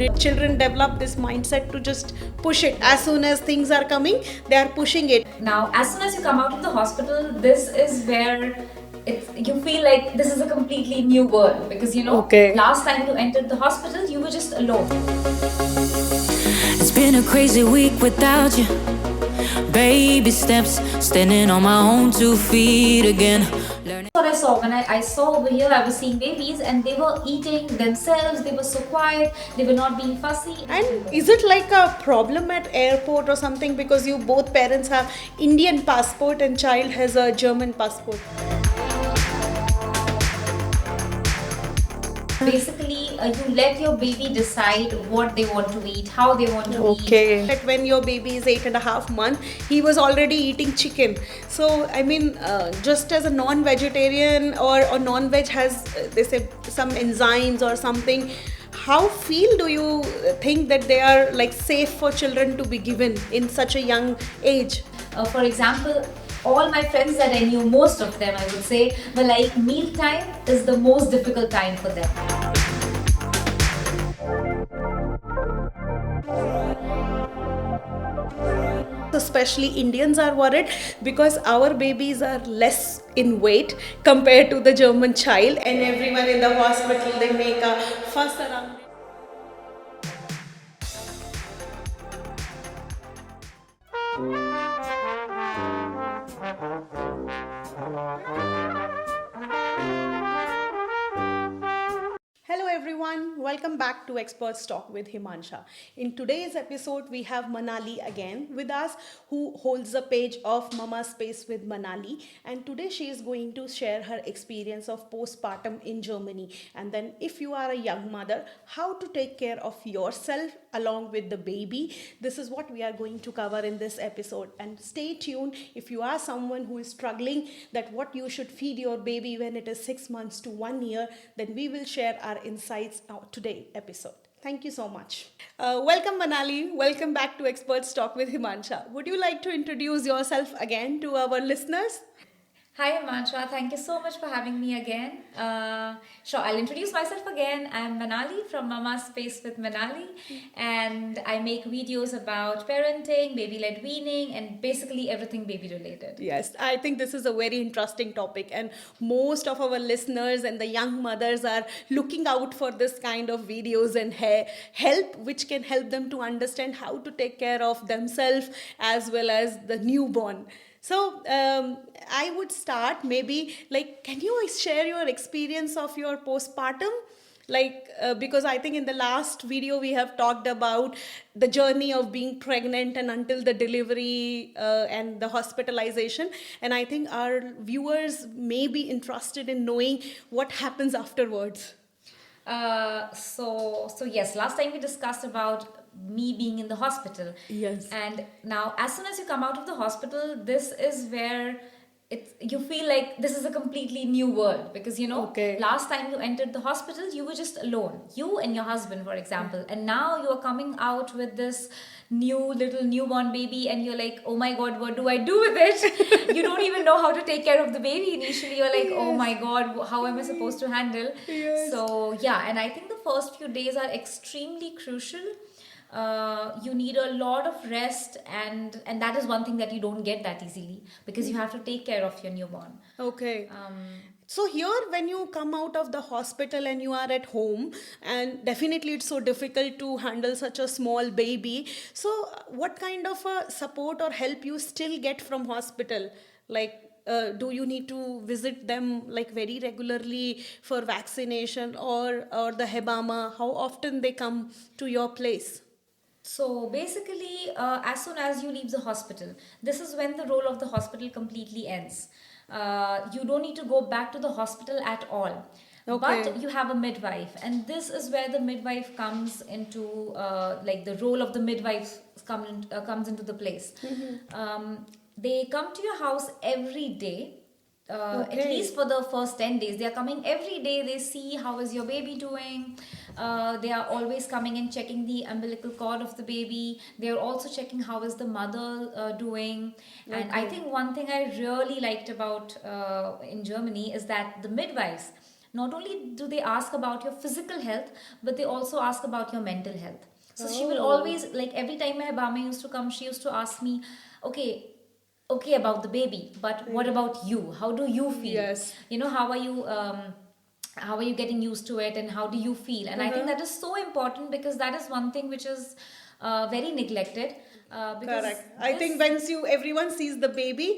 it. Children develop this mindset to just push it. As soon as things are coming, they are pushing it. Now, as soon as you come out of the hospital, this is where you feel like this is a completely new world because last time you entered the hospital, you were just alone. It's been a crazy week without you. Baby steps, standing on my own 2 feet again. What I saw when I saw over here, I was seeing babies and they were eating themselves. They were so quiet. They were not being fussy. And is it like a problem at airport or something because you both parents have Indian passport and child has a German passport? Basically, you let your baby decide what they want to eat, how they want to eat. Okay. But when your baby is 8.5 months, he was already eating chicken. So, I mean, just as a non-vegetarian or non-veg has, they say, some enzymes or something, how do you think that they are like safe for children to be given in such a young age? For example, all my friends that I knew, most of them I would say, were like meal time is the most difficult time for them. Especially Indians are worried because our babies are less in weight compared to the German child, and everyone in the hospital they make a fuss around it. Hello everyone, welcome back to Experts Talk with Himansha. In today's episode, we have Manali again with us, who holds the page of Mama Space with Manali. And today she is going to share her experience of postpartum in Germany. And then, if you are a young mother, how to take care of yourself along with the baby. This is what we are going to cover in this episode. And stay tuned if you are someone who is struggling that what you should feed your baby when it is 6 months to 1 year, then we will share our insights today episode. Thank you so much. Welcome Manali. Welcome back to Experts Talk with Himansha. Would you like to introduce yourself again to our listeners? Hi Himansha, thank you so much for having me again. Sure, I'll introduce myself again. I'm Manali from Mama Space with Manali, and I make videos about parenting, baby-led weaning, and basically everything baby-related. Yes, I think this is a very interesting topic, and most of our listeners and the young mothers are looking out for this kind of videos and help which can help them to understand how to take care of themselves as well as the newborn. So I would start maybe like, can you share your experience of your postpartum? Because I think in the last video we have talked about the journey of being pregnant and until the delivery and the hospitalization. And I think our viewers may be interested in knowing what happens afterwards. So yes, last time we discussed about me being in the hospital. Yes. And now, as soon as you come out of the hospital, this is where you feel like this is a completely new world because Okay. last time you entered the hospital, you were just alone, you and your husband, for example, and now you are coming out with this new little newborn baby and you're like, oh my god, what do I do with it? You don't even know how to take care of the baby initially. You're like, oh my god, how am I supposed to handle? Yes. So yeah, and I think the first few days are extremely crucial. You need a lot of rest, and that is one thing that you don't get that easily because you have to take care of your newborn. Okay. So here when you come out of the hospital and you are at home, and definitely it's so difficult to handle such a small baby. So what kind of support or help you still get from hospital? Do you need to visit them like very regularly for vaccination or the Hebama? How often they come to your place? So basically, as soon as you leave the hospital, this is when the role of the hospital completely ends. You don't need to go back to the hospital at all. Okay. But you have a midwife, and this is where the midwife comes into, like the role of the midwife comes into the place. They come to your house every day. At least for the first 10 days, they are coming every day. They see how is your baby doing. They are always coming and checking the umbilical cord of the baby. They are also checking how is the mother doing. And I think one thing I really liked about in Germany is that the midwives, not only do they ask about your physical health, but they also ask about your mental health. So she will always, like every time my Hebama used to come, she used to ask me, okay about the baby, but what about you? How do you feel? Yes. How are you getting used to it, and how do you feel? And I think that is so important, because that is one thing which is very neglected. Because Correct. I think once everyone sees the baby,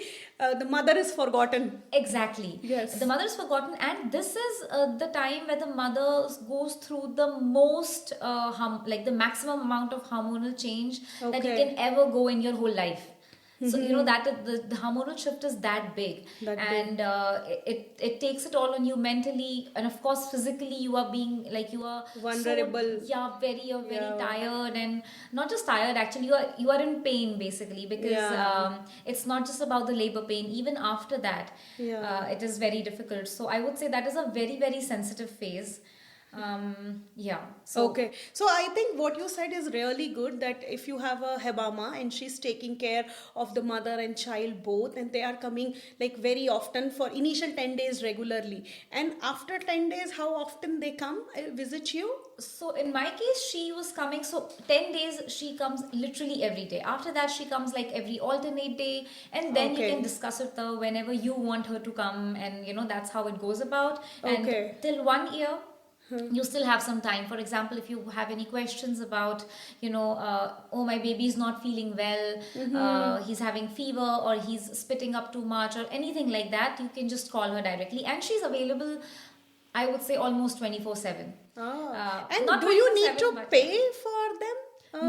the mother is forgotten. exactly. Yes. The mother is forgotten, and this is the time where the mother goes through the most, like the maximum amount of hormonal change that you Okay. can ever go in your whole life. So you know that the hormonal shift is that big, That big. and it takes it all on you mentally, and of course physically you are being like you are Vulnerable. you're very Yeah. tired, and not just tired, actually you are in pain basically, because Yeah. it's not just about the labor pain. Even after that, Yeah. it is very difficult. So I would say that is a very very sensitive phase. Yeah. So Okay, so I think what you said is really good, that if you have a Hebama and she's taking care of the mother and child both, and they are coming like very often for initial 10 days regularly, and after 10 days, how often they come visit you? So in my case, she was coming. So 10 days she comes literally every day. After that, she comes like every alternate day, and then you Okay. can discuss with her whenever you want her to come, and that's how it goes about. And Okay. till 1 year. You still have some time. For example, if you have any questions about, oh, my baby is not feeling well, he's having fever, or he's spitting up too much, or anything like that, you can just call her directly, and she's available, I would say, almost 24/7. And Not do you need 24/7, to but pay for them?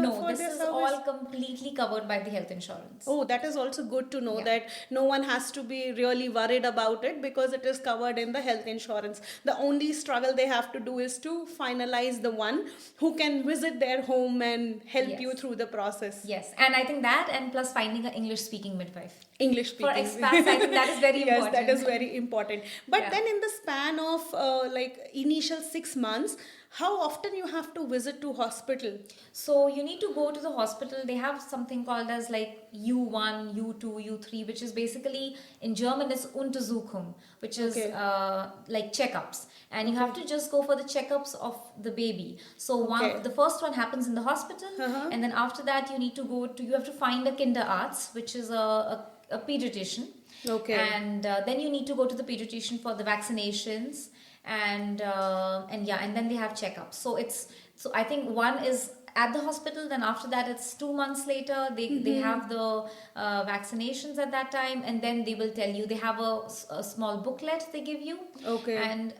no, For this their is service? all completely covered by the health insurance. Oh, that is also good to know, Yeah. that no one has to be really worried about it, because it is covered in the health insurance. The only struggle they have to do is to finalize the one who can visit their home and help Yes. you through the process. Yes, and I think that, and plus finding an English speaking midwife. English For speaking. expats, I think that is very Yes, important. that is very important. But Yeah. then in the span of like initial 6 months, how often you have to visit to hospital? So you need to go to the hospital. They have something called as like U1, U2, U3, which is basically, in German is Untersuchung, which is Okay. like checkups. And you have to just go for the checkups of the baby. So Okay. the first one happens in the hospital, Uh-huh. and then after that you have to find a Kinderarzt, which is a pediatrician. Okay. And then you need to go to the pediatrician for the vaccinations, and then they have checkups. So I think one is at the hospital, then after that it's 2 months later they have the vaccinations at that time, and then they will tell you, they have a small booklet they give you. Okay. And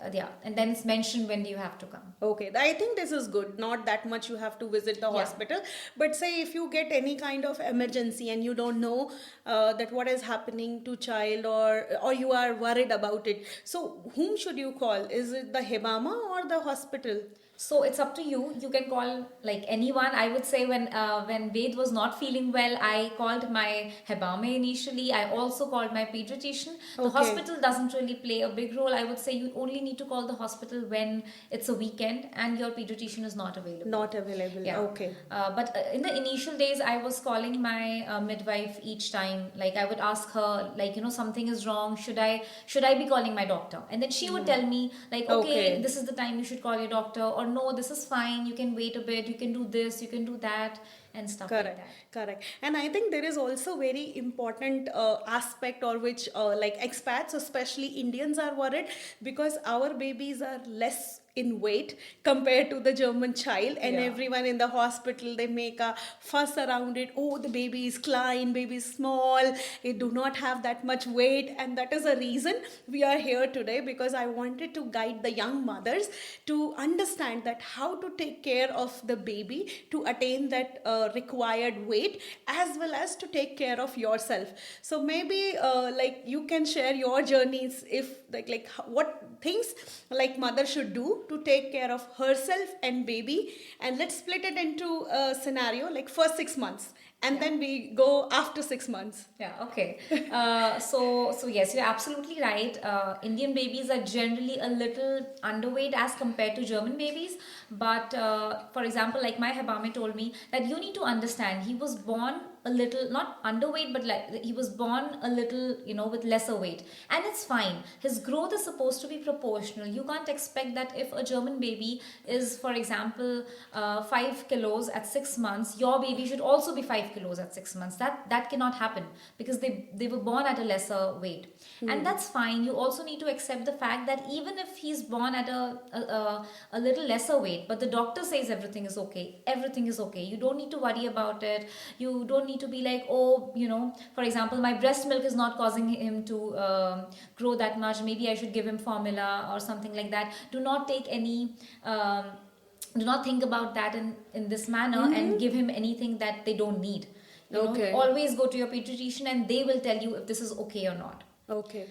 and then it's mentioned when do you have to come. Okay, I think this is good. Not that much you have to visit the Yeah. hospital, but say if you get any kind of emergency and you don't know that what is happening to child, or you are worried about it, so whom should you call? Is it the Hebama or the hospital? So it's up to you. You can call like anyone. I would say when Ved was not feeling well, I called my Hebame initially. I also called my pediatrician. The Okay. hospital doesn't really play a big role. I would say you only need to call the hospital when it's a weekend and your pediatrician is not available. Not available. Yeah. Okay. But in the initial days, I was calling my midwife each time. Like I would ask her, like, something is wrong. Should I be calling my doctor? And then she would tell me, like, okay, Okay. this is the time you should call your doctor, or no, this is fine. You can wait a bit. You can do this. You can do that, and stuff Correct, like that. correct. And I think there is also very important aspect, or which like expats, especially Indians, are worried, because our babies are less in weight compared to the German child, and Yeah. everyone in the hospital, they make a fuss around it. Oh, the baby is klein, baby is small, it do not have that much weight. And that is a reason we are here today, because I wanted to guide the young mothers to understand that how to take care of the baby to attain that required weight, as well as to take care of yourself. So maybe like you can share your journeys, if like what things like mother should do to take care of herself and baby. And let's split it into a scenario, like first 6 months, and then we go after 6 months. Yeah, okay. So yes, you're absolutely right. Indian babies are generally a little underweight as compared to German babies. But for example, like my Hebame told me that you need to understand, he was born a little, not underweight, but like he was born a little, with lesser weight. And it's fine. His growth is supposed to be proportional. You can't expect that if a German baby is, for example, 5 kilos at 6 months, your baby should also be 5 kilos at 6 months. That cannot happen, because they were born at a lesser weight. And that's fine. You also need to accept the fact that even if he's born at a little lesser weight, but the doctor says everything is okay, everything is okay. You don't need to worry about it. You don't need to be like, oh, for example, my breast milk is not causing him to grow that much. Maybe I should give him formula or something like that. Do not take any. Do not think about that in this manner and give him anything that they don't need. Okay. Always go to your pediatrician and they will tell you if this is okay or not. Okay.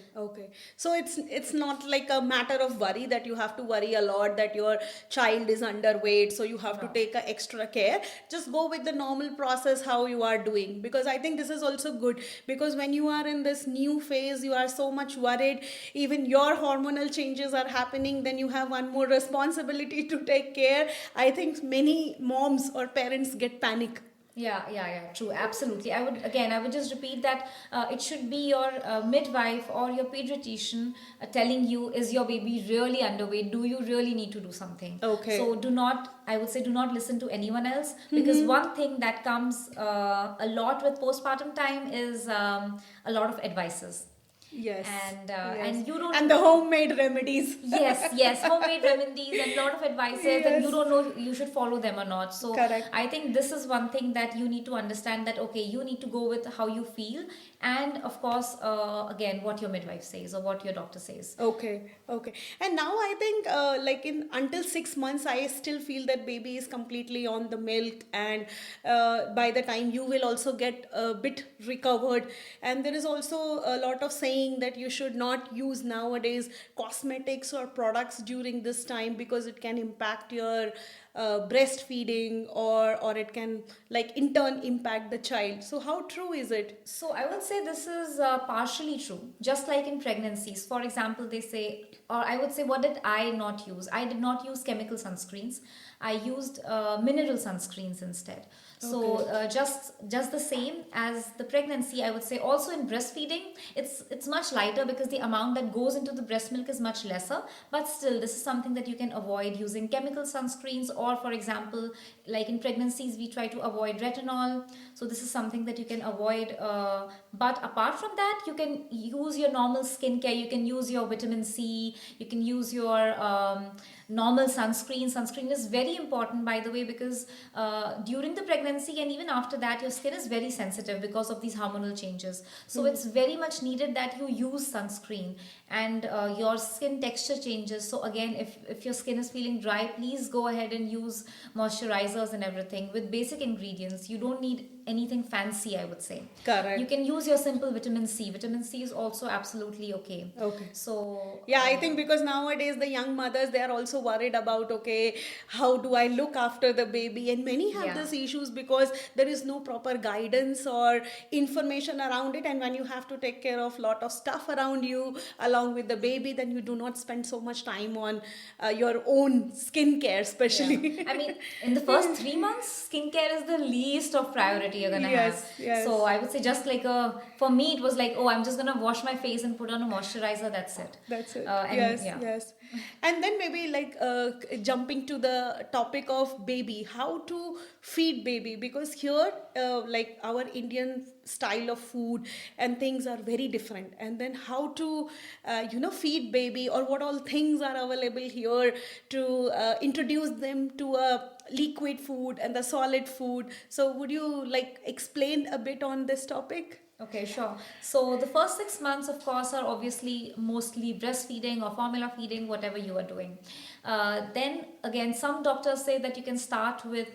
So it's not like a matter of worry that you have to worry a lot that your child is underweight, so you have to take a extra care. Just go with the normal process how you are doing, because I think this is also good, because when you are in this new phase, you are so much worried. Even your hormonal changes are happening, then you have one more responsibility to take care. I think many moms or parents get panic. Yeah, true, absolutely. I would just repeat that it should be your midwife or your pediatrician telling you, is your baby really underweight? Do you really need to do something? Okay. So do not listen to anyone else, because one thing that comes a lot with postpartum time is a lot of advices. Yes. And you don't. And the homemade remedies. Yes, homemade remedies and a lot of advices, and you don't know you should follow them or not. So Correct. I think this is one thing that you need to understand, that okay, you need to go with how you feel, and of course, again, what your midwife says or what your doctor says. Okay. And now I think until 6 months, I still feel that baby is completely on the milk, and by the time you will also get a bit recovered. And there is also a lot of saying that you should not use nowadays cosmetics or products during this time, because it can impact your breastfeeding, or it can in turn impact the child. So how true is it? So I would say this is partially true. Just like in pregnancies, for example, they say, or I would say, what did I not use? I did not use chemical sunscreens. I used mineral sunscreens instead. So just the same as the pregnancy, I would say. Also in breastfeeding, it's much lighter, because the amount that goes into the breast milk is much lesser. But still, this is something that you can avoid using chemical sunscreens, or for example, like in pregnancies, we try to avoid retinol. So this is something that you can avoid. But apart from that, you can use your normal skincare. You can use your vitamin C. You can use your normal sunscreen. Sunscreen is very important, by the way, because during the pregnancy and even after that, your skin is very sensitive because of these hormonal changes. So it's very much needed that you use sunscreen, and your skin texture changes. So again, if your skin is feeling dry, please go ahead and use moisturizers and everything with basic ingredients. You don't need anything fancy, I would say. Correct. You can use your simple vitamin C. Vitamin C is also absolutely okay. Okay. So Yeah, I think because nowadays the young mothers, they are also worried about, okay, how do I look after the baby? And many have these issues because there is no proper guidance or information around it. And when you have to take care of lot of stuff around you along with the baby, then you do not spend so much time on your own skincare, especially. I mean, in the first 3 months, skincare is the least of priority you're gonna have. Yes. So I would say, just like for me, it was like, oh, I'm just gonna wash my face and put on a moisturizer. That's it. That's it. And Yes. And then maybe jumping to the topic of baby, how to feed baby, because here our Indian style of food and things are very different. And then how to feed baby, or what all things are available here to introduce them to a liquid food and the solid food. So would you explain a bit on this topic? Okay, sure. So the first 6 months, of course, are obviously mostly breastfeeding or formula feeding, whatever you are doing. Then again, some doctors say that you can start with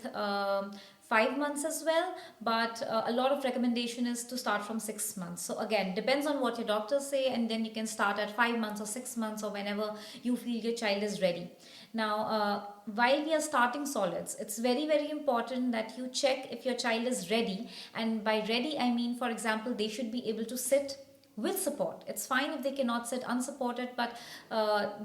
5 months as well, but a lot of recommendation is to start from 6 months. So again, depends on what your doctors say, and then you can start at 5 months or 6 months or whenever you feel your child is ready. Now, while we are starting solids, it's very, very important that you check if your child is ready. And by ready, I mean, for example, they should be able to sit with support. It's fine if they cannot sit unsupported, but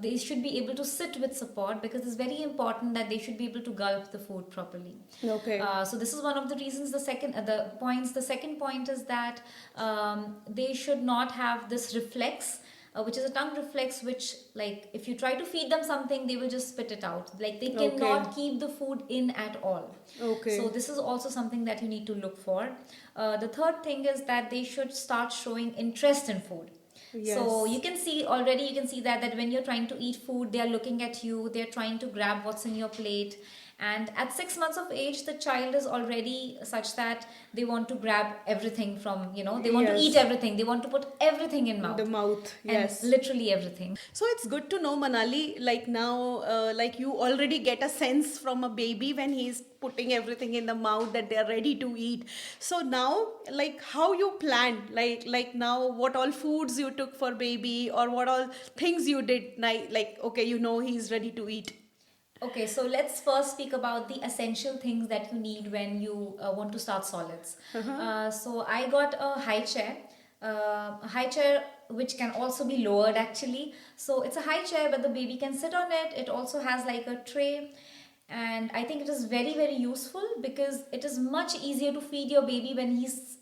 they should be able to sit with support, because it's very important that they should be able to gulp the food properly. Okay. So this is one of the reasons. The second point is that they should not have this reflex, which is a tongue reflex, which, like, if you try to feed them something, they will just spit it out. Like, they cannot keep the food in at all. Okay. So this is also something that you need to look for. The third thing is that they should start showing interest in food. Yes. So you can see that when you're trying to eat food, they are looking at you, they're trying to grab what's in your plate. And at 6 months of age, the child is already such that they want to grab everything from, they want to Yes. eat everything. They want to put everything in mouth. The mouth, And yes. literally everything. So it's good to know, Manali, like now, like you already get a sense from a baby when he's putting everything in the mouth that they're ready to eat. So now, like how you planned, like now what all foods you took for baby, or what all things you did, like, okay, he's ready to eat. Okay, so let's first speak about the essential things that you need when you want to start solids. So I got a high chair which can also be lowered actually. So it's a high chair, but the baby can sit on it. It also has like a tray. And I think it is very, very useful, because it is much easier to feed your baby when he's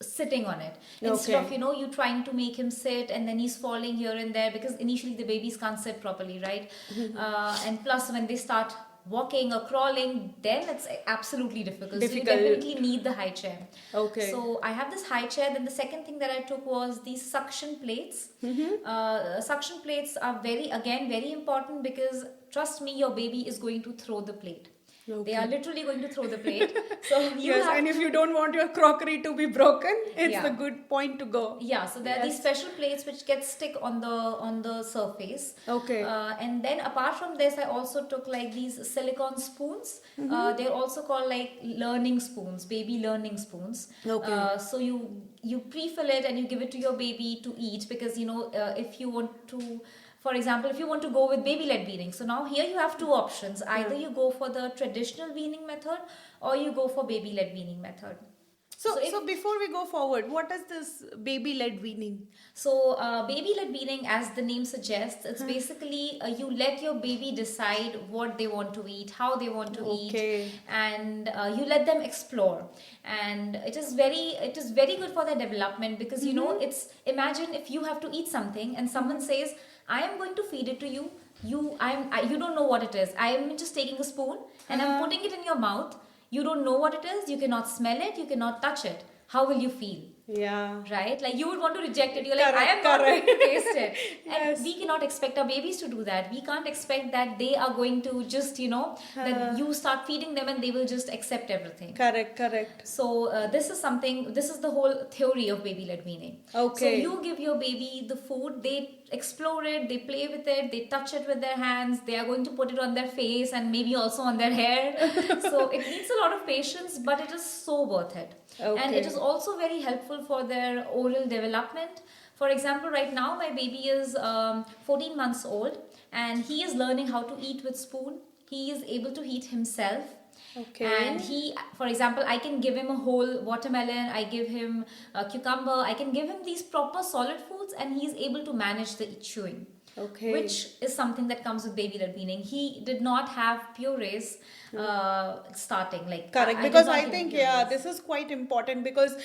sitting on it, instead Okay. of you trying to make him sit and then he's falling here and there, because initially the babies can't sit properly, right? And plus, when they start walking or crawling, then it's absolutely difficult. So you Difficult. definitely need the high chair. Okay. So I have this high chair. Then the second thing that I took was these suction plates. Suction plates are very important, because trust me, your baby is going to throw the plate. Okay. They are literally going to throw the plate. So you Yes, have and if you don't want your crockery to be broken, it's Yeah. a good point to go. Yeah, so there are these special plates which get stick on the surface. Okay. And then apart from this, I also took like these silicone spoons. They're also called like learning spoons, baby learning spoons. Okay. So you pre-fill it and you give it to your baby to eat, because if you want to. For example, if you want to go with baby-led weaning, so now here you have two options. Either you go for the traditional weaning method, or you go for baby-led weaning method. So, if- so before we go forward, what is this baby-led weaning? So, baby-led weaning, as the name suggests, it's basically you let your baby decide what they want to eat, how they want to Okay. eat, and you let them explore. And it is very good for their development, because imagine if you have to eat something and someone says, "I am going to feed it to you. You don't know what it is. I am just taking a spoon and I'm putting it in your mouth. You don't know what it is. You cannot smell it. You cannot touch it. How will you feel?" Yeah. Right? Like, you would want to reject it. You're like, Correct, I am not going correct. to taste it. Yes. And we cannot expect our babies to do that. We can't expect that they are going to just, that you start feeding them and they will just accept everything. Correct. So this is the whole theory of baby-led weaning. Okay. So you give your baby the food, they explore it, they play with it, they touch it with their hands, they are going to put it on their face and maybe also on their hair. So it needs a lot of patience, but it is so worth it. And Okay. it is also very helpful for their oral development. For example, right now my baby is 14 months old and he is learning how to eat with spoon. He is able to eat himself. Okay. And for example, I can give him a whole watermelon, I give him a cucumber, I can give him these proper solid foods and he's able to manage the chewing. Okay. Which is something that comes with baby-led weaning. He did not have purees starting. Like Correct, I because did not I give him think purees. this is quite important, because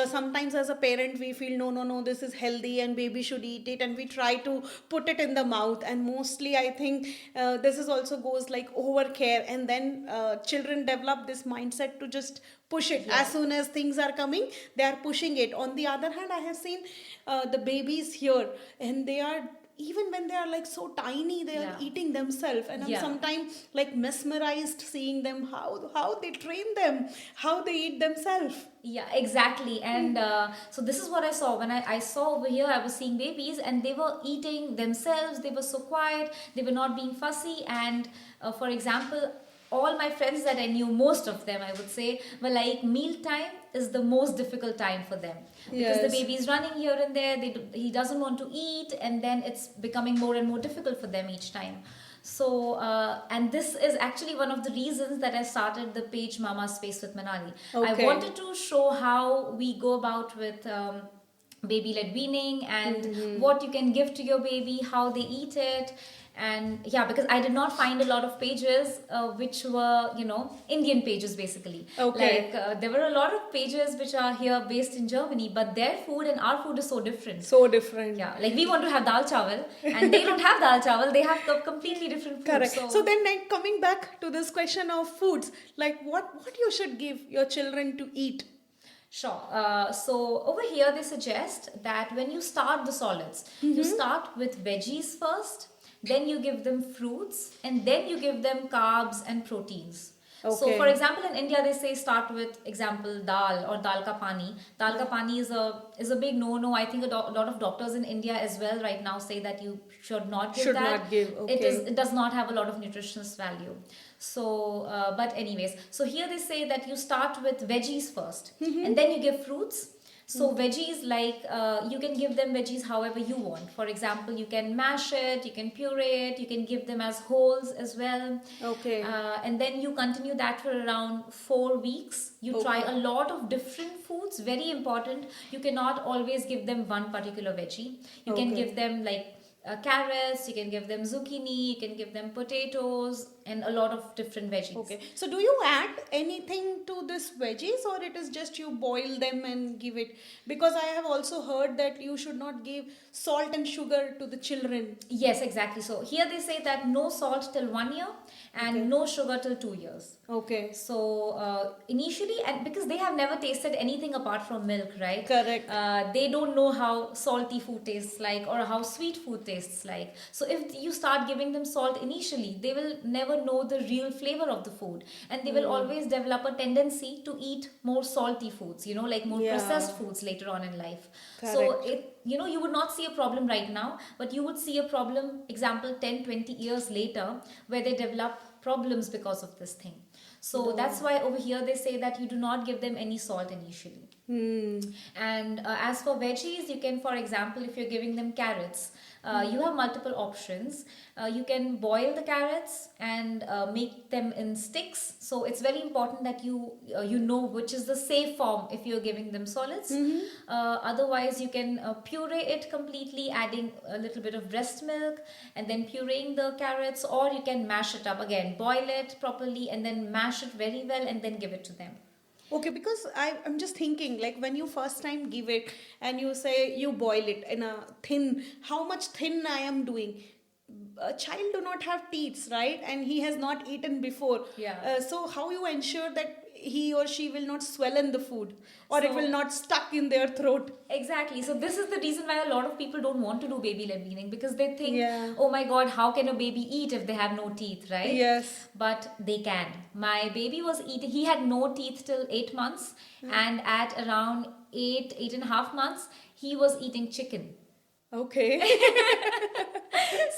sometimes as a parent we feel no, this is healthy and baby should eat it, and we try to put it in the mouth, and mostly I think this is also goes like over care, and then children develop this mindset to just push it. As soon as things are coming, they are pushing it. On the other hand, I have seen the babies here, and they are, even when they are like so tiny, they are Yeah. eating themselves, and I'm Yeah. sometimes like mesmerized seeing them, how they train them, how they eat themselves. Yeah, exactly. And so this is what I saw when I saw over here. I was seeing babies and they were eating themselves. They were so quiet. They were not being fussy. And for example, all my friends that I knew, most of them I would say, were like, mealtime is the most difficult time for them, because the Yes. baby is running here and there. He doesn't want to eat, and then it's becoming more and more difficult for them each time. So, and this is actually one of the reasons that I started the page Mama Space with Manali. I Okay. wanted to show how we go about with baby-led weaning and what you can give to your baby, how they eat it. And yeah, because I did not find a lot of pages which were, Indian pages basically. Okay. Like there were a lot of pages which are here based in Germany, but their food and our food is so different. So different. Yeah, like we want to have dal chawal and they don't have dal chawal, they have completely different food. Correct. So then, like, coming back to this question of foods, like what you should give your children to eat? Sure. So over here they suggest that when you start the solids, you start with veggies first, then you give them fruits, and then you give them carbs and proteins. So Okay. for example, in India they say start with example dal or dal ka pani. Dal ka pani is a big no. I think a lot of doctors in India as well right now say that you should not give Should that. not give, okay. It does not have a lot of nutritionist value. So but anyways, so here they say that you start with veggies first, and then you give fruits. So veggies, like you can give them veggies however you want. For example, you can mash it, you can puree it, you can give them as wholes as well. Okay. And then you continue that for around 4 weeks. You try a lot of different foods. Very important. You cannot always give them one particular veggie. You can Okay. give them like carrots, you can give them zucchini, you can give them potatoes, and a lot of different veggies. Okay. So do you add anything to this veggies, or it is just you boil them and give it? Because I have also heard that you should not give salt and sugar to the children. Yes, exactly. So here they say that no salt till 1 year and no sugar till 2 years. Okay. So initially, and because they have never tasted anything apart from milk, right? Correct. They don't know how salty food tastes like or how sweet food tastes like. So if you start giving them salt initially, they will never know the real flavor of the food, and they will always develop a tendency to eat more salty foods, like more Yeah. processed foods later on in life. So Correct. you would not see a problem right now, but you would see a problem, example, 10-20 years later, where they develop problems because of this thing. So that's why over here they say that you do not give them any salt initially. And as for veggies, you can, for example, if you're giving them carrots, you have multiple options. You can boil the carrots and make them in sticks. So it's very important that you know which is the safe form if you're giving them solids. Otherwise, you can puree it completely, adding a little bit of breast milk and then pureeing the carrots, or you can mash it up again, boil it properly and then mash it very well and then give it to them. Okay, because I'm just thinking, like when you first time give it and you say you boil it in a thin, how much thin I am doing? A child do not have teeth, right? And he has not eaten before. Yeah. So how you ensure that he or she will not swell in the food, or it So- will not stuck in their throat? Exactly. So this is the reason why a lot of people don't want to do baby-led weaning, because they think, Yeah. oh my God, how can a baby eat if they have no teeth, right? Yes. But they can. My baby was eating, he had no teeth till 8 months, and at around 8.5 months, he was eating chicken. Okay.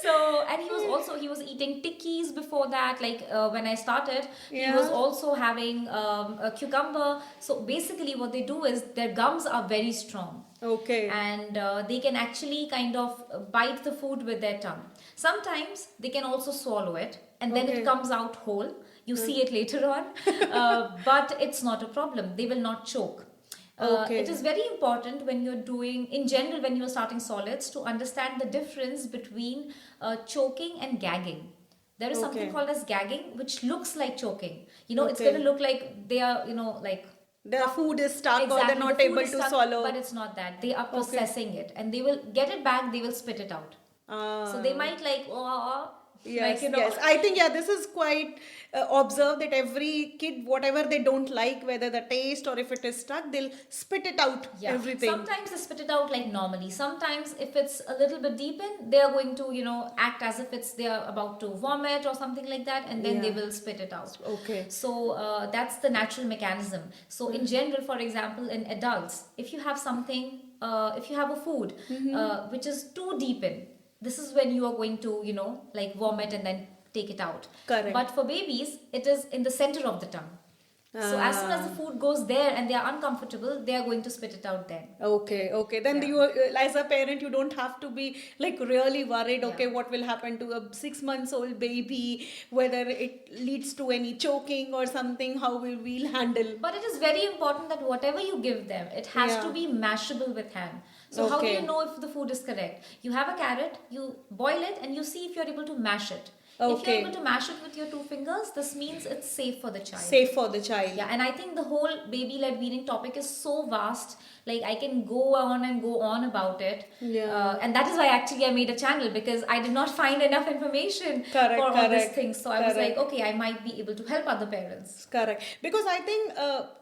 So, and he was eating tikkis before that, like when I started, he Yeah. was also having a cucumber. So basically what they do is their gums are very strong. Okay. And they can actually kind of bite the food with their tongue. Sometimes they can also swallow it, and then Okay. it comes out whole. You see it later on, but it's not a problem. They will not choke. Okay. It is very important when you're doing, in general, when you're starting solids, to understand the difference between choking and gagging. There is something Okay. called as gagging, which looks like choking. It's Okay. going to look like they are, like The food is stuck, or exactly, they're not the food able is to stuck, swallow. but it's not that. They are processing it, and they will get it back, they will spit it out. So they might Yes, like, yes. I think, this is quite observed that every kid, whatever they don't like, whether the taste or if it is stuck, they'll spit it out, Yeah. everything. Sometimes they spit it out like normally. Sometimes if it's a little bit deep in, they are going to, act as if they are about to vomit or something like that, and then they Yeah. will spit it out. Okay. So that's the natural mechanism. So in general, for example, in adults, if you have something, if you have a food which is too deep in, this is when you are going to, like vomit and then take it out. Correct. But for babies, it is in the center of the tongue. So as soon as the food goes there and they are uncomfortable, they are going to spit it out then. Okay, okay. Then Yeah. you, as a parent, you don't have to be like really worried. Okay, Yeah. what will happen to a 6 months old baby? Whether it leads to any choking or something? How will we handle? But it is very important that whatever you give them, it has Yeah. to be mashable with hand. So how do you Okay. know if the food is correct? You have a carrot, you boil it, and you see if you're able to mash it. If you're Okay. able to mash it with your 2 fingers, this means it's safe for the child. Safe for the child. Yeah, and I think the whole baby-led weaning topic is so vast. Like I can go on and go on about it. Yeah. And that is why actually I made a channel, because I did not find enough information Correct, for all these correct, things. So I was like, correct. okay, I might be able to help other parents. Correct. Because I think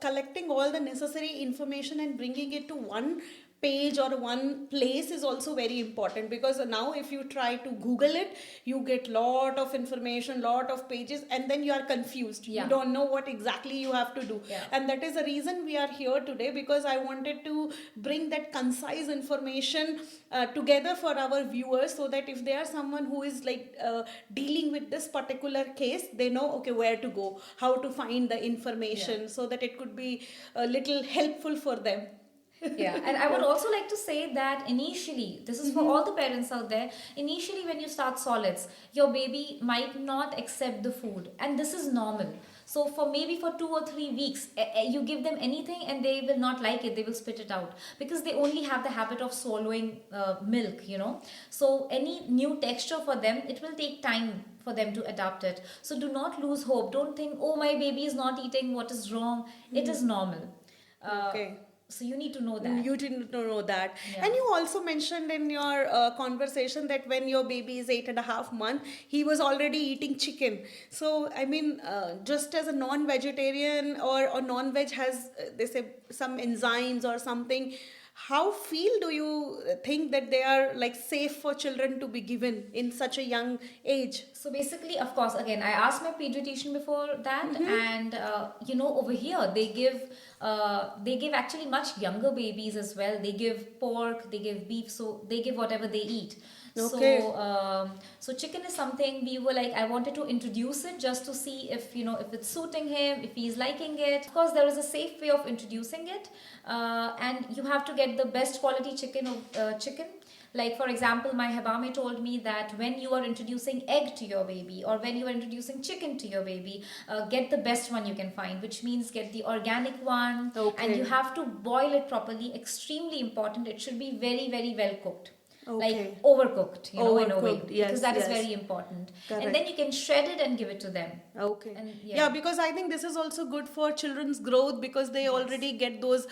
collecting all the necessary information and bringing it to one page or one place is also very important, because now if you try to Google it, you get lot of information, lot of pages, and then you are confused. Yeah. You don't know what exactly you have to do. Yeah. And that is the reason we are here today, because I wanted to bring that concise information together for our viewers, so that if they are someone who is like dealing with this particular case, they know, okay, where to go, how to find the information, so that it could be a little helpful for them. Yeah, and I would also like to say that initially, this is for Mm-hmm. all the parents out there, initially when you start solids, your baby might not accept the food, and this is normal. So for maybe for 2 or 3 weeks, you give them anything and they will not like it, they will spit it out, because they only have the habit of swallowing milk, you know. So any new texture for them, it will take time for them to adapt it. So do not lose hope. Don't think, oh, my baby is not eating, what is wrong? It is normal. Okay. So you need to know that. You didn't know that. Yeah. And you also mentioned in your conversation that when your baby is 8.5 months, he was already eating chicken. So, I mean, just as a non-vegetarian or non-veg has, they say, some enzymes or something, how do you think that they are like safe for children to be given in such a young age? So basically, of course, again, I asked my pediatrician before that, and you know, over here they give actually much younger babies as well. They give pork, they give beef, so they give whatever they eat. Okay. So chicken is something we were like, I wanted to introduce it just to see if, you know, if it's suiting him, if he's liking it. Of course, there is a safe way of introducing it, and you have to get the best quality chicken. Like for example, my Hebame told me that when you are introducing egg to your baby, or when you are introducing chicken to your baby, get the best one you can find, which means get the organic one. Okay. And you have to boil it properly. Extremely important. It should be very, very well cooked. Okay. Like overcooked, you know, in a way. Overcooked, yes, Because that is yes. very important. Correct. And then you can shred it and give it to them. Okay. And, yeah. Because I think this is also good for children's growth, because they already get those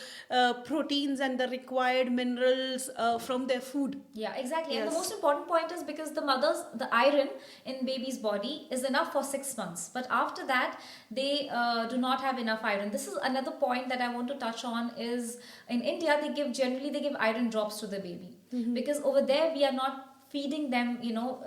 proteins and the required minerals from their food. Yeah, exactly. And the Yes. most important point is because the iron in baby's body is enough for 6 months. But after that, they do not have enough iron. This is another point that I want to touch on is in India, they give iron drops to the baby. Because over there, we are not feeding them, you know,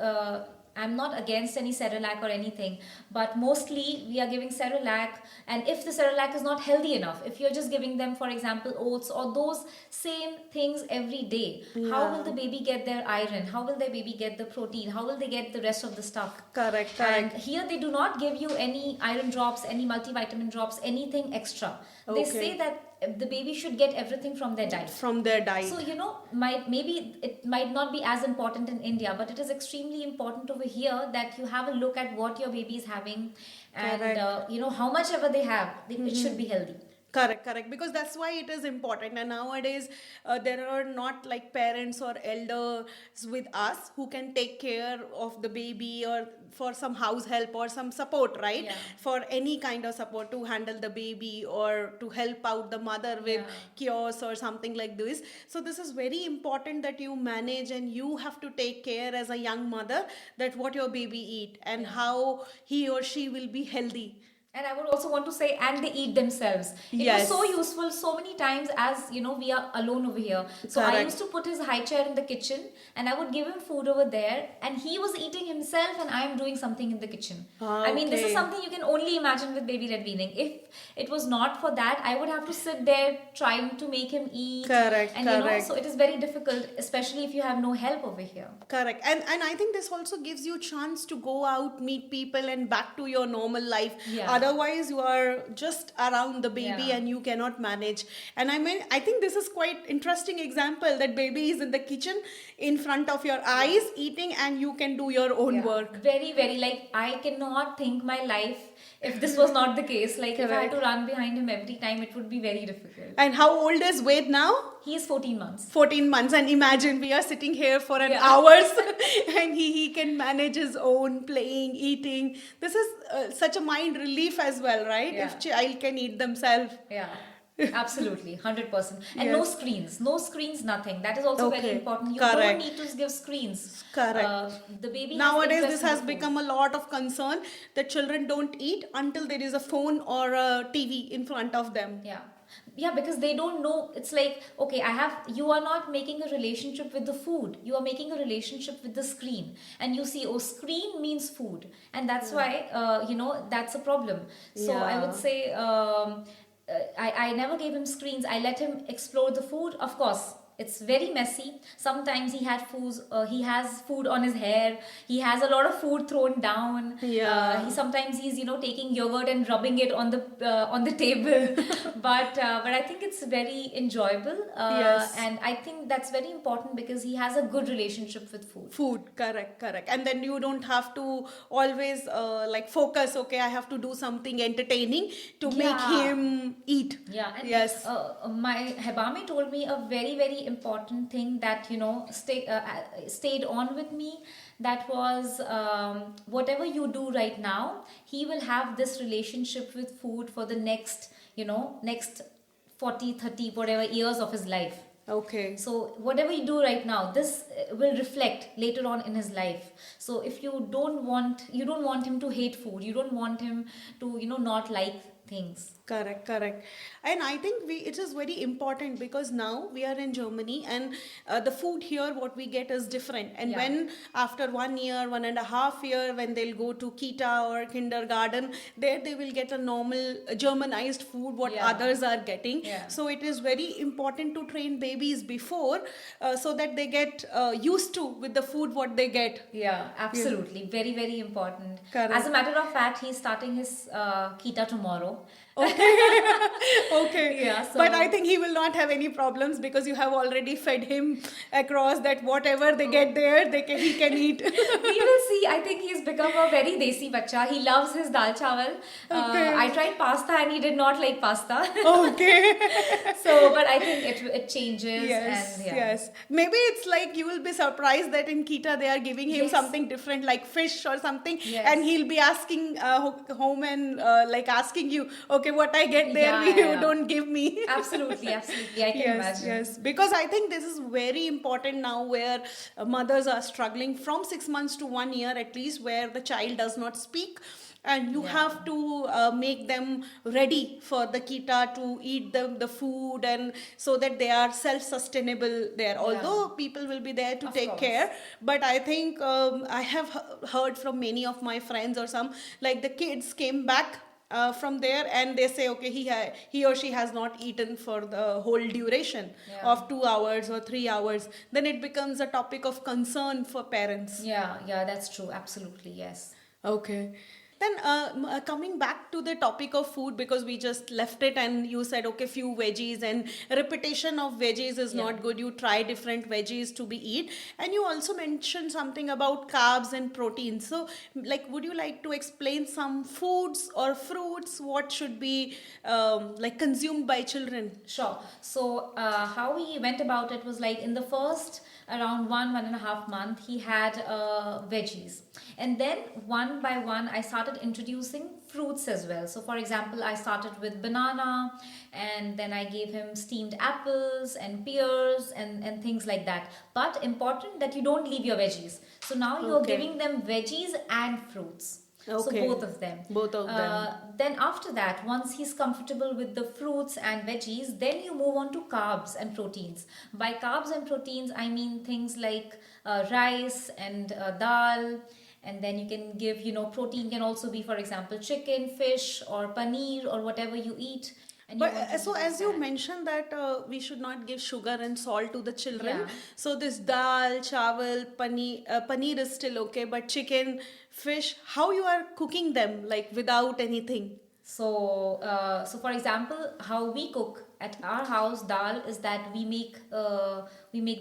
I'm not against any Cerelac or anything, but mostly we are giving Cerelac, and if the Cerelac is not healthy enough, if you're just giving them, for example, oats or those same things every day, how will the baby get their iron? How will their baby get the protein? How will they get the rest of the stuff? Correct. And here they do not give you any iron drops, any multivitamin drops, anything extra. They Okay. say that the baby should get everything from their diet. From their diet. So, you know, maybe it might not be as important in India, but it is extremely important over here that you have a look at what your baby is having, and Correct. you know, how much ever they have, it should be healthy. Correct. Because that's why it is important. And nowadays, there are not like parents or elders with us who can take care of the baby, or for some house help or some support, right? Yeah. For any kind of support to handle the baby or to help out the mother with chaos or something like this. So this is very important that you manage, and you have to take care as a young mother that what your baby eat and how he or she will be healthy. And I would also want to say, and they eat themselves. It Yes. was so useful so many times, as you know, we are alone over here. So I Correct. used to put his high chair in the kitchen, and I would give him food over there, and he was eating himself, and I am doing something in the kitchen. I mean, this is Okay. something you can only imagine with baby led weaning. If it was not for that, I would have to sit there trying to make him eat. Correct, And you know, correct. so it is very difficult, especially if you have no help over here. Correct. And I think this also gives you chance to go out, meet people, and back to your normal life. Yeah. otherwise you are just around the baby Yeah. and you cannot manage. And I mean, I think this is quite interesting example that baby is in the kitchen in front of your eyes eating and you can do your own Yeah. work. Very, very, like, I cannot think my life if this was not the case. Like, if I had to run behind him every time, it would be very difficult. And how old is Ved now? He is 14 months. 14 months, and imagine we are sitting here for an Yeah. hours and he can manage his own playing, eating. This is such a mind relief as well, right? Yeah. If child can eat themselves. Yeah. Absolutely, 100%. And no Yes. screens, nothing. That is also very Okay, important. You correct. don't need to give screens. Correct. The baby has Nowadays, interest this in has the food. become a lot of concern that children don't eat until there is a phone or a TV in front of them. Yeah, because they don't know. It's like, okay, you are not making a relationship with the food. You are making a relationship with the screen. And you see, oh, screen means food. And that's why, that's a problem. So I Yeah. would say, I never gave him screens. I let him explore the food. Of course, it's very messy. Sometimes he has food on his hair. He has a lot of food thrown down. Yeah. He's taking yogurt and rubbing it on the table. but I think it's very enjoyable. Yes. And I think that's very important because he has a good relationship with food. Food, correct. And then you don't have to always focus, okay, I have to do something entertaining to make Yeah. him eat. Yeah, and Yes. my Hebami told me a very, very important thing that stayed on with me. That was whatever you do right now, he will have this relationship with food for the next 40, 30, whatever years of his life. Okay. So whatever you do right now, this will reflect later on in his life. So if you don't want him to hate food, you don't want him to not like things. Correct. And I think it is very important because now we are in Germany and the food here, what we get is different. And Yeah. when after 1 year, 1.5 year, when they'll go to Kita or kindergarten, there they will get a normal Germanized food, what Yeah. others are getting. Yeah. So it is very important to train babies before so that they get used to with the food what they get. Yeah, absolutely. Very, very important. Correct. As a matter of fact, he's starting his Kita tomorrow. Okay. Yeah, so- But I think he will not have any problems because you have already fed him across that whatever they get there, he can eat. We will see. I think he's become a very desi bacha. He loves his dal chawal. Okay. I tried pasta and he did not like pasta. Okay. But I think it changes. Yes, and yeah. yes. Maybe it's like you will be surprised that in Kita they are giving him Yes. something different like fish or something, Yes. and he'll be asking home and asking you, okay, what I get there, Yeah, you yeah. don't give me. Absolutely. I can Yes, imagine. yes. Because I think this is very important now where mothers are struggling from 6 months to 1 year at least, where the child does not speak. And you Yeah. have to make them ready for the Kita to eat the food, and so that they are self-sustainable there. Although people will be there to Of take course. care, but I think I have heard from many of my friends or some, like the kids came back from there and they say, okay, he or she has not eaten for the whole duration Yeah. of 2 hours or 3 hours. Then it becomes a topic of concern for parents. Yeah, that's true. Absolutely, yes. Okay. Then coming back to the topic of food, because we just left it and you said, okay, few veggies, and repetition of veggies is Yeah. not good. You try different veggies to be eat. And you also mentioned something about carbs and proteins. So would you like to explain some foods or fruits, what should be consumed by children? Sure. So how we went about it was like in the first around 1.5 month he had veggies, and then one by one I started introducing fruits as well. So for example, I started with banana, and then I gave him steamed apples and pears and things like that. But important that you don't leave your veggies. So now you're Okay. giving them veggies and fruits. So Okay. both of them. Both of them. Then after that, once he's comfortable with the fruits and veggies, then you move on to carbs and proteins. By carbs and proteins, I mean things like rice and dal. And then you can give, protein can also be, for example, chicken, fish, or paneer, or whatever you eat. And But want to so use as you that. mentioned that we should not give sugar and salt to the children. Yeah. So this dal, chawal, paneer is still okay, but chicken, fish, how you are cooking them without anything? So for example, how we cook at our house dal is that we make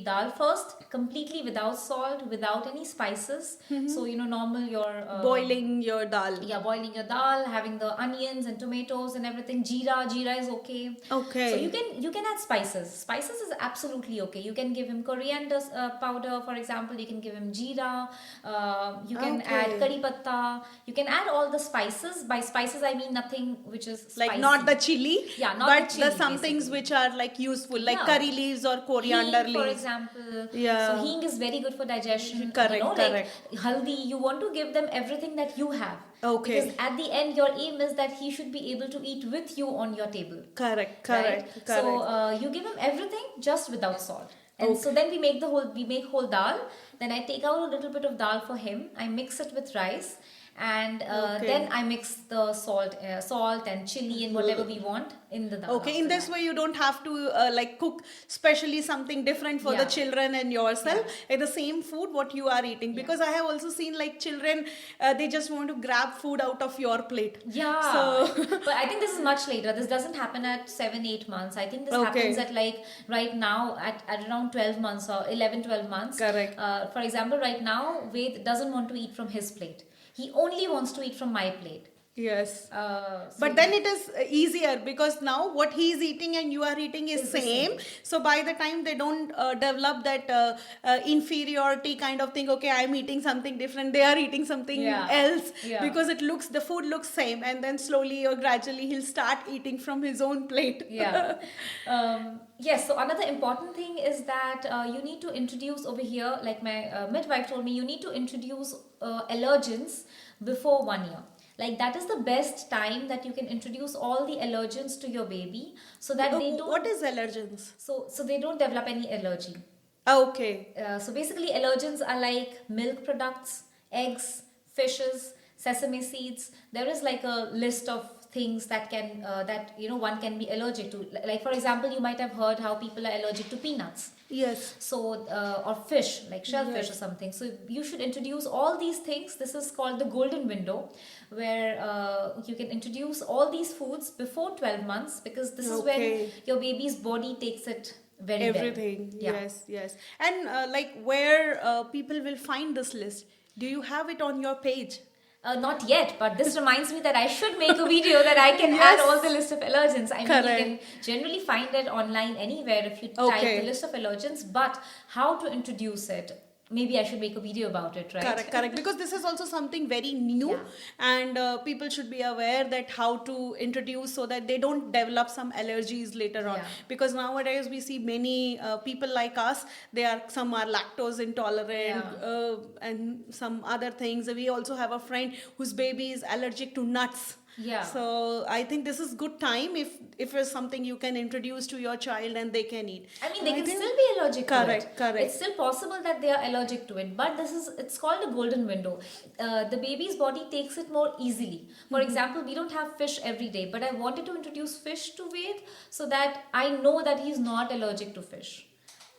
dal first, completely without salt, without any spices. So normal your Boiling your dal. yeah, boiling your dal, having the onions and tomatoes and everything. Jeera is okay. Okay. So you can add spices. Spices is absolutely okay. You can give him coriander powder, for example. You can give him jeera. You can add Okay. curry patta. You can add all the spices. By spices I mean nothing which is spicy. Like not the chili, Yeah, not but the chili, some things basically. which are like useful, like Yeah. curry leaves or coriander Hing, for leaves. example. Yeah. So hing is very good for digestion. Correct, Like correct. haldi, you want to give them everything that you have. Okay. Because at the end, your aim is that he should be able to eat with you on your table. Correct, Right? correct, correct. So you give him everything just without salt. And so then we make whole dal. Then I take out a little bit of dal for him. I mix it with rice. And Okay. then I mix the salt and chili and whatever we want in the dal. Okay, in after this that. way you don't have to like cook specially something different for the Yeah. children and yourself. Like the same food what you are eating, because I have also seen like children, they just want to grab food out of your plate. Yeah. So But I think this is much later. This doesn't happen at 7-8 months. I think this Okay. happens at like right now at around 12 months or 11-12 months. Correct. For example, right now, Ved doesn't want to eat from his plate. He only wants to eat from my plate. yes. So But then it is easier because now what he is eating and you are eating is It's the same. So by the time they don't develop that inferiority kind of thing, okay, I'm eating something different, they are eating something Yeah. else, Yeah. because the food looks same, and then slowly or gradually he'll start eating from his own plate. Yeah. Yes, so another important thing is that you need to introduce over here, like my midwife told me, you need to introduce allergens before 1 year. Like that is the best time that you can introduce all the allergens to your baby so that they don't What is allergens? so they don't develop any allergy. Okay. So basically allergens are like milk products, eggs, fishes, sesame seeds. There is like a list of things that can one can be allergic to. Like for example, you might have heard how people are allergic to peanuts. Yes. So or fish, like shellfish or something. So you should introduce all these things. This is called the golden window, where you can introduce all these foods before 12 months, because this is when Okay. your baby's body takes it very Everything. well. Yeah. Yes. And like where people will find this list? Do you have it on your page? Not yet, but this reminds me that I should make a video that I can add all the list of allergens. I mean, Correct. you can generally find it online anywhere if you Okay. type the list of allergens, but how to introduce it, maybe I should make a video about it, right? Correct. Because this is also something very new, Yeah. and people should be aware that how to introduce so that they don't develop some allergies later on. Yeah. Because nowadays we see many people like us, some are lactose intolerant, and some other things. We also have a friend whose baby is allergic to nuts. Yeah. So I think this is good time if it's something you can introduce to your child and they can eat. I mean, they I can think- still be allergic to it. Correct. It's still possible that they are allergic to it, but it's called a golden window. The baby's body takes it more easily. For example, we don't have fish every day, but I wanted to introduce fish to Ved so that I know that he's not allergic to fish.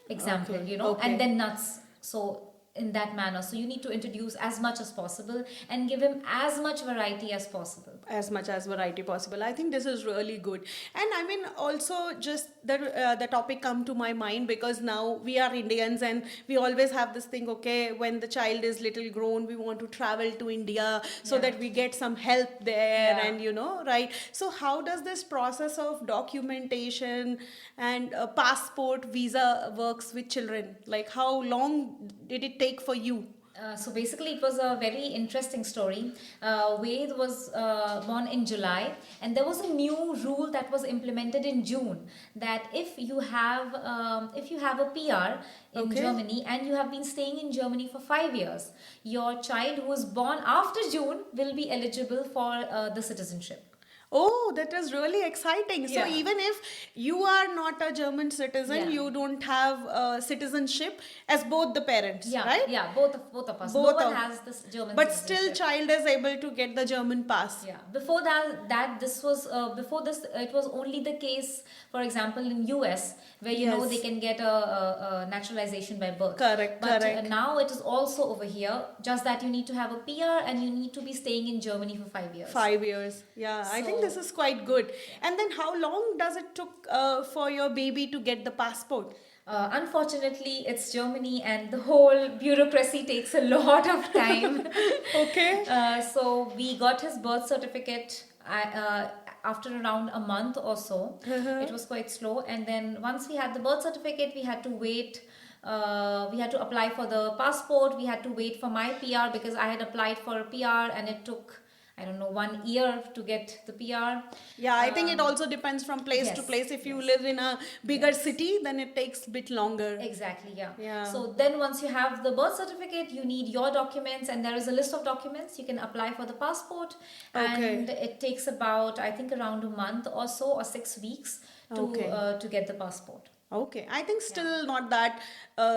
Example, Okay, okay. okay. And then nuts. So in that manner, so you need to introduce as much as possible and give him as much variety as possible. As much as variety possible. I think this is really good. And I mean, also just the topic come to my mind because now we are Indians and we always have this thing, okay, when the child is little grown, we want to travel to India so Yeah. that we get some help there, Yeah. and right? So how does this process of documentation and passport visa works with children? Like how long did it take for you? So basically, it was a very interesting story. Ved was born in July, and there was a new rule that was implemented in June that if you have a PR in Okay. Germany and you have been staying in Germany for 5 years, your child who was born after June will be eligible for the citizenship. Oh, that is really exciting. So Yeah. even if you are not a German citizen, Yeah. you don't have citizenship as both the parents, Yeah, right? yeah, both of us. Both no one of- has this German But still citizenship. child is able to get the German pass. Yeah. Before that this was before this it was only the case, for example, in US, where you know Yes. they can get a naturalization by birth. Correct, But correct. now it is also over here. Just that you need to have a PR and you need to be staying in Germany for 5 years. 5 years. Yeah, I think think this is quite good. And then how long does it took for your baby to get the passport? Unfortunately, it's Germany, and the whole bureaucracy takes a lot of time. Okay. So we got his birth certificate after around a month or so. It was quite slow, and then once we had the birth certificate, we had to wait. We had to apply for the passport. We had to wait for my PR because I had applied for a PR, and it took, I don't know, 1 year to get the PR. Yeah, I think it also depends from place to yes, place. If you live in a bigger city, then it takes a bit longer. Exactly, yeah. Yeah. So then once you have the birth certificate, you need your documents, and there is a list of documents. You can apply for the passport, and it takes about, I think, around a month or so, or 6 weeks to get the passport. Okay, I think still not that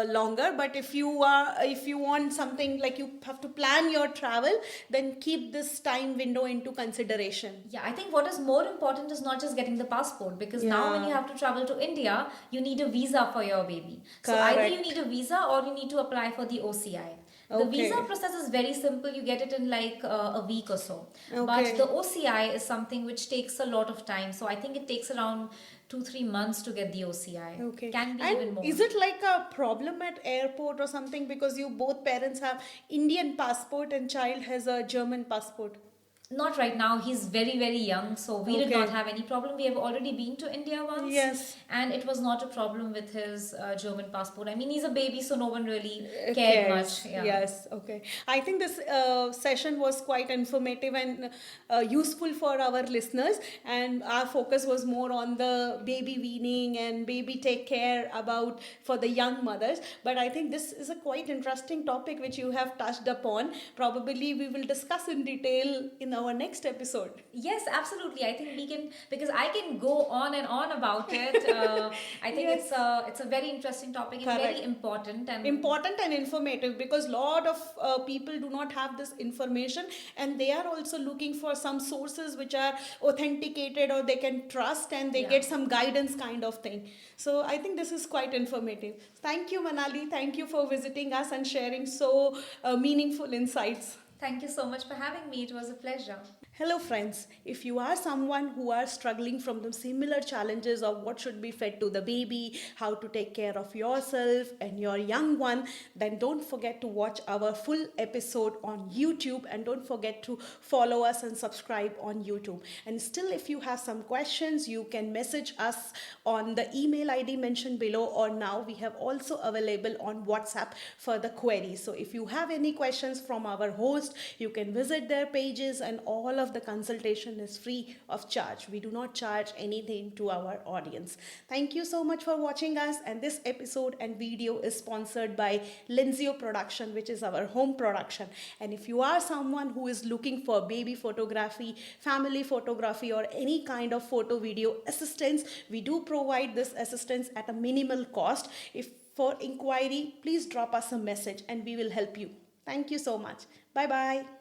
longer, but if you want something like you have to plan your travel, then keep this time window into consideration. Yeah, I think what is more important is not just getting the passport, because now when you have to travel to India, you need a visa for your baby. So either you need a visa or you need to apply for the OCI. The visa process is very simple. You get it in like a week or so. But the OCI is something which takes a lot of time. So I think it takes around 2-3 months to get the OCI. Okay. Can be And even more. is it like a problem at airport or something because you both parents have Indian passport and child has a German passport? Not right now. He's very, very young, so we did not have any problem. We have already been to India once. Yes. And it was not a problem with his German passport. I mean, he's a baby, so no one really cared much. Yeah. Yes, okay. I think this session was quite informative and useful for our listeners. And our focus was more on the baby weaning and baby take care about for the young mothers. But I think this is a quite interesting topic which you have touched upon. Probably we will discuss in detail in our next episode. Yes, absolutely. I think we can, because I can go on and on about it. I think it's a very interesting topic and very important and informative, because lot of people do not have this information, and they are also looking for some sources which are authenticated or they can trust, and they get some guidance kind of thing. So I think this is quite informative. Thank you, Manali. Thank you for visiting us and sharing so meaningful insights. Thank you so much for having me. It was a pleasure. Hello friends, if you are someone who are struggling from the similar challenges of what should be fed to the baby, how to take care of yourself and your young one, then don't forget to watch our full episode on YouTube, and don't forget to follow us and subscribe on YouTube. And still, if you have some questions, you can message us on the email ID mentioned below, or now we have also available on WhatsApp for the queries. So if you have any questions from our host, you can visit their pages, and all of the consultation is free of charge. We do not charge anything to our audience. Thank you so much for watching us, and this episode and video is sponsored by Lenzio Production, which is our home production. And if you are someone who is looking for baby photography, family photography, or any kind of photo video assistance, we do provide this assistance at a minimal cost. If for inquiry, please drop us a message and we will help you. Thank you so much. Bye bye.